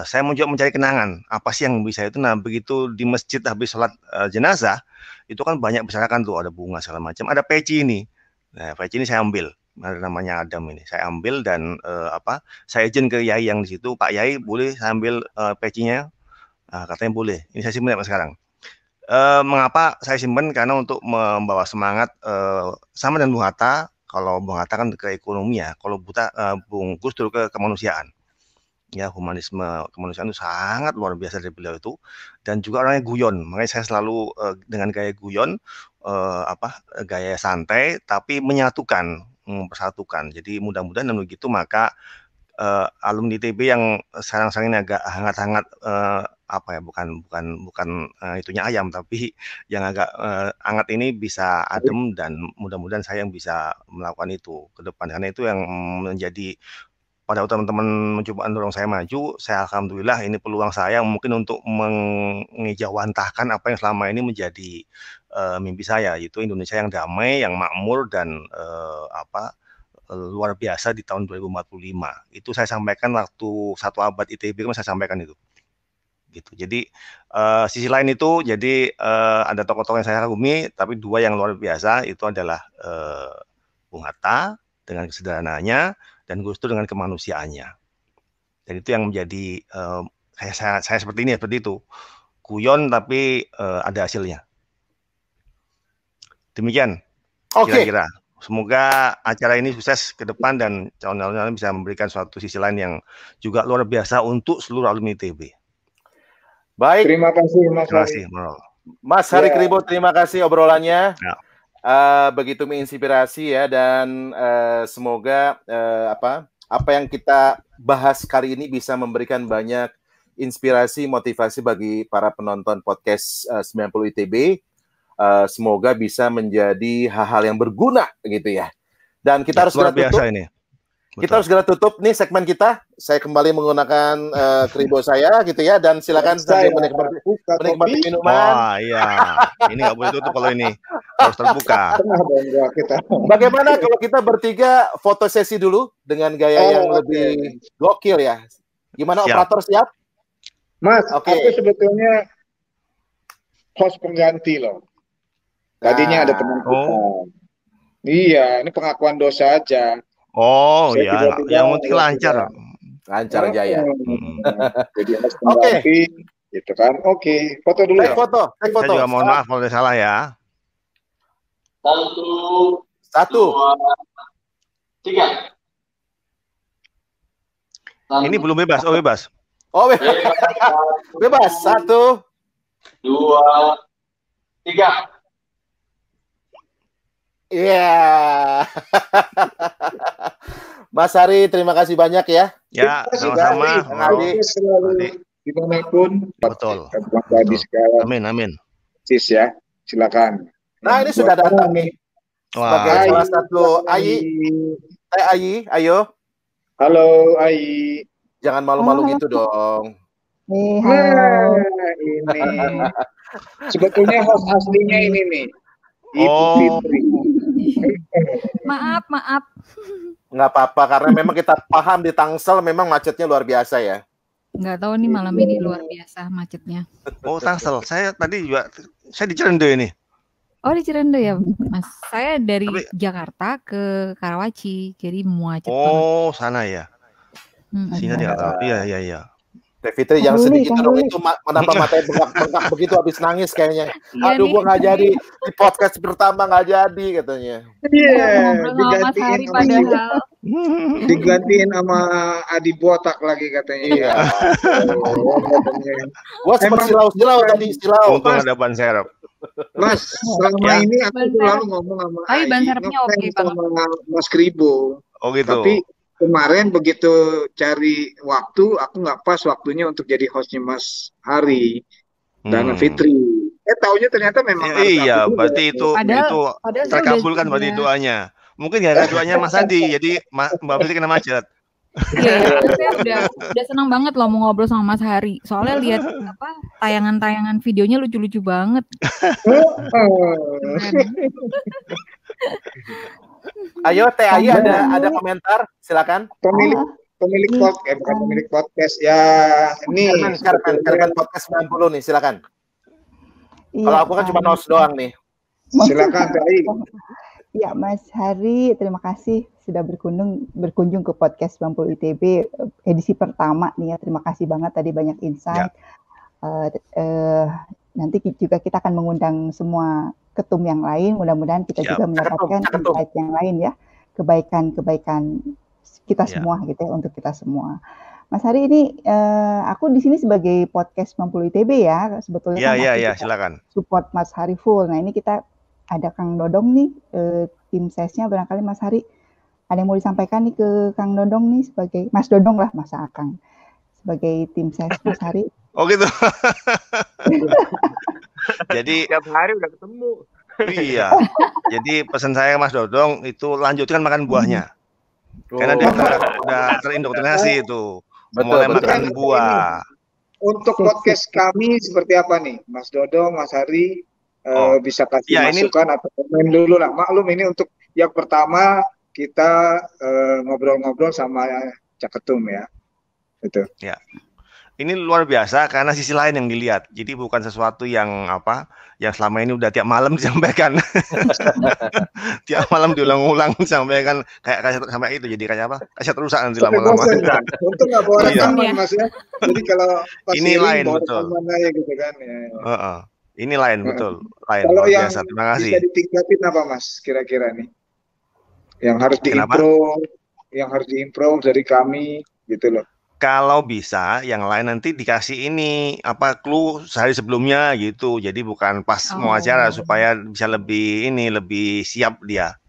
saya mau juga mencari kenangan apa sih yang bisa itu. Nah begitu di masjid habis sholat jenazah itu kan banyak berserakan tuh, ada bunga segala macam, ada peci ini. Nah peci ini saya ambil, namanya Adam ini, saya ambil dan saya izin ke Yai yang di situ, Pak Yai boleh saya ambil pecinya? Nah, katanya boleh. Ini saya simpan sekarang. Mengapa saya simpan? Karena untuk membawa semangat sama dengan Bung Hatta. Kalau Bung Hatta kan ke ekonomi ya, kalau Bung Gus Dur ke kemanusiaan. Ya, humanisme kemanusiaan itu sangat luar biasa dari beliau itu, dan juga orangnya guyon. Makanya saya selalu dengan gaya guyon, gaya santai, tapi menyatukan, mempersatukan. Jadi mudah-mudahan dengan begitu maka alumni ITB yang sekarang ini agak hangat-hangat, bukan itunya ayam, tapi yang agak hangat ini bisa adem, dan mudah-mudahan saya yang bisa melakukan itu ke depan, karena itu yang menjadi pada teman-teman mencoba mendorong saya maju. Saya alhamdulillah ini peluang saya mungkin untuk mengejawantahkan apa yang selama ini menjadi mimpi saya, yaitu Indonesia yang damai, yang makmur, dan luar biasa di tahun 2045. Itu saya sampaikan waktu 1 abad ITB, kan saya sampaikan itu. Gitu. Jadi sisi lain itu, jadi ada tokoh-tokoh yang saya kagumi, tapi 2 yang luar biasa itu adalah Bung Hatta dengan kesederhanaannya dan Gus Dur dengan kemanusiaannya. Dan itu yang menjadi saya seperti ini, seperti itu. Guyon tapi ada hasilnya. Demikian kira-kira. Semoga acara ini sukses ke depan dan calon-calon bisa memberikan suatu sisi lain yang juga luar biasa untuk seluruh alumni ITB. Baik. Terima kasih Mas Hari. Mas Hari Kribo, terima kasih obrolannya. Ya. Begitu menginspirasi ya, dan semoga apa yang kita bahas kali ini bisa memberikan banyak inspirasi, motivasi bagi para penonton podcast 90 ITB. Semoga bisa menjadi hal-hal yang berguna gitu ya. Dan kita harus segera tutup. Ini. Kita harus segera tutup nih segmen kita. Saya kembali menggunakan kribo saya gitu ya, dan silakan sambil menikmati minuman. Wah iya, ini nggak boleh tutup kalau ini harus terbuka. Bagaimana kalau kita bertiga foto sesi dulu dengan gaya yang lebih gokil ya? Gimana siap. Operator siap? Mas, aku sebetulnya host pengganti loh. Tadinya ada teman kita. Iya, ini pengakuan dosa aja. Oh iya, yang penting lancar. Lancar jaya. Jadi harus pengganti, gitu kan. Oke, foto dulu ya. Foto. Saya juga mohon maaf kalau ada salah ya. 1, 2, 3. Ini belum bebas, bebas. Bebas. 1, 2, 3. Iya. Mas Hari, terima kasih banyak ya. Ya, sama-sama. Dimanapun. Betul. Amin. Sis ya, silakan. Nah, ini sudah datang nih. Sebagai salah satu Ayi, ayo. Halo, Ayi. Jangan malu-malu gitu dong. Nah, ini. Sebetulnya host aslinya ini nih. Ibu Fitri. Maaf. Nggak apa-apa, karena memang kita paham di Tangsel memang macetnya luar biasa ya. Nggak tahu nih malam ini luar biasa macetnya. Oh Tangsel, saya tadi juga, saya di Cirende ini. Oh di Cirende ya Mas. Saya dari Jakarta ke Karawaci, jadi macet banget. Oh sana ya. Sini di Jakarta, iya. Teh Fitri jangan sedih gitu dong, itu menambah matanya bengkak begitu habis nangis kayaknya. Aduh, gua nggak jadi di podcast pertama, nggak jadi katanya. Iya, digantiin sama Adi Botak lagi katanya. Iya. Gua seperti silau tadi, silau. Untung ada ban serep. Mas, selama ini aku selalu ngomong sama Tapi ban serepnya oke banget. sama Mas Kribo. Oh gitu. Tapi kemarin begitu cari waktu, aku nggak pas waktunya untuk jadi hostnya Mas Hari dan Fitri. Taunya ternyata memang harus iya, aku berarti juga. itu terkabulkan berarti doanya. Mungkin ya doanya Mas Andi, jadi Mbak Fitri kena macet. Iya, saya udah senang banget loh mau ngobrol sama Mas Hari. Soalnya lihat tayangan-tayangan videonya lucu-lucu banget. Ayo Teh Ayi ada komentar, silakan. Pemilik podcast, bukan pemilik podcast ya. Ini Karkan podcast 90 nih, silakan. Kalau aku kan cuma host doang nih. Silakan Teh Ayi. Ya, Mas Hari, terima kasih sudah berkunjung ke podcast 90 ITB edisi pertama nih ya. Terima kasih banget tadi banyak insight. Nanti juga kita akan mengundang semua ketum yang lain. Mudah-mudahan kita juga mendapatkan insight yang lain ya. Kebaikan kita semua gitu ya, untuk kita semua. Mas Hari, ini aku di sini sebagai podcast 90 ITB ya. Sebetulnya silakan. Support Mas Hari full. Nah, ini kita ada Kang Dodong nih, tim sesnya barangkali Mas Hari ada yang mau disampaikan nih ke Kang Dodong nih sebagai Mas Dodong lah, masa Akang sebagai tim ses Mas Hari. Oh gitu. Jadi tiap hari udah ketemu. Iya. Jadi pesan saya Mas Dodong itu lanjutkan makan buahnya. Karena dia udah terindoktrinasi itu. Mulai makan buah. Untuk podcast kami seperti apa nih, Mas Dodong, Mas Hari? Bisa kasih masukan atau komen dulu lah. Maklum ini untuk yang pertama kita ngobrol-ngobrol sama Cak Ketum ya. Itu. Ya. Ini luar biasa karena sisi lain yang dilihat. Jadi bukan sesuatu yang yang selama ini udah tiap malam disampaikan. Tiap malam diulang-ulang disampaikan kayak sampai itu. Jadi kayak apa? Kayak rusak nanti lama-lama. Untuk nggak bawa rekaman Mas ya. Jadi kalau pas ini lain betul. Aja gitu kan ya. Ini lain betul, lain. Kalau yang biasa. Terima kasih. Bisa ditingkatin apa Mas kira-kira nih? Yang harus diimprove, yang harus diimprove dari kami gitu loh. Kalau bisa, yang lain nanti dikasih ini clue sehari sebelumnya gitu. Jadi bukan pas mau acara supaya bisa lebih siap dia.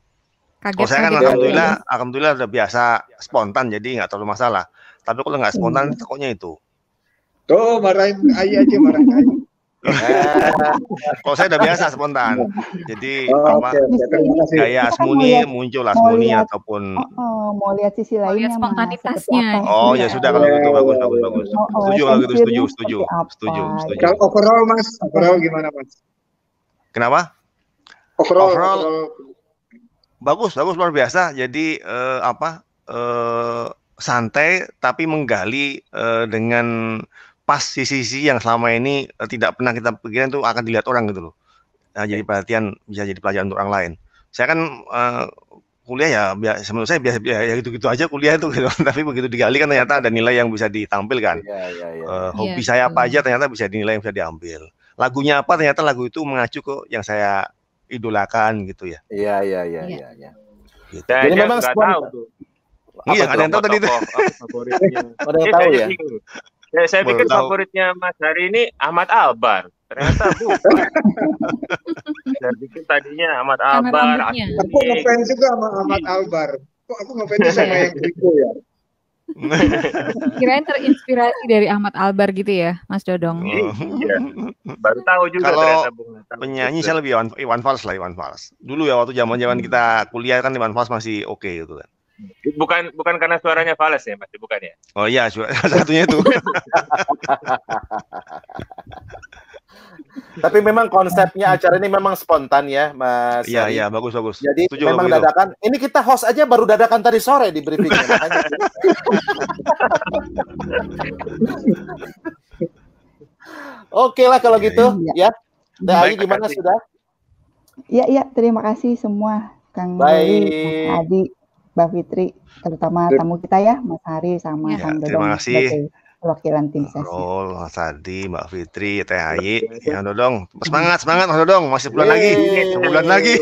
Kalau saya kan alhamdulillah udah biasa spontan, jadi nggak terlalu masalah. Tapi kalau nggak spontan, takutnya itu. Tuh marahin Ayi aja, marahin Ayi. Kalau saya udah biasa spontan, jadi gaya Asmuni muncul Asmuni ataupun mau lihat sisi lainnya, spontanitasnya. Oh ya sudah kalau gitu bagus. Setuju kalau gitu, setuju. Kalau overall Mas, overall gimana Mas? Kenapa? Overall bagus luar biasa. Jadi santai tapi menggali dengan pas sisi-sisi yang selama ini tidak pernah kita pikirin tuh akan dilihat orang gitu loh. Nah, jadi perhatian bisa jadi pelajaran untuk orang lain. Saya kan kuliah menurut saya biasa ya gitu-gitu aja kuliah itu gitu. Tapi begitu digali kan ternyata ada nilai yang bisa ditampilkan. Hobi saya apa aja ternyata bisa dinilai, yang bisa diambil. Lagunya apa ternyata lagu itu mengacu ke yang saya idolakan gitu ya. Iya. Gitu. Jadi memang tahu tuh. Iya, ada yang tahu tadi itu. Favoritnya. Ada yang tahu ya. Saya pikir favoritnya Mas Hari ini Ahmad Albar. Ternyata bukan. Saya pikir tadinya Ahmad Albar. Aku ngefans juga sama Ahmad Albar. Kok aku ngefans sama yang Riko ya? Kirain terinspirasi dari Ahmad Albar gitu ya, Mas Dodong. Iya. Baru tahu juga kalau ternyata. Penyanyi saya lebih Iwan Fals. Dulu ya waktu zaman kita kuliah kan Iwan Fals masih oke gitu kan. Bukan karena suaranya Fals ya, Mas, bukan ya? Oh iya, satunya itu. Tapi memang konsepnya acara ini memang spontan ya, Mas. Iya, bagus. Jadi memang dadakan. Ini kita host aja baru dadakan tadi sore di briefingnya. Oke lah kalau gitu, ya. Ayi gimana sudah? Iya, terima kasih semua, Kang Doli, Mas Adi, Mbak Fitri, terutama tamu kita ya, Mas Hari sama Kang Dodong. Terima kasih. Perwakilan tim sesi. Mas Adi, Mbak Fitri, Teh Ayi, Kang Dodong. Semangat Mas Dodong, masih bulan lagi.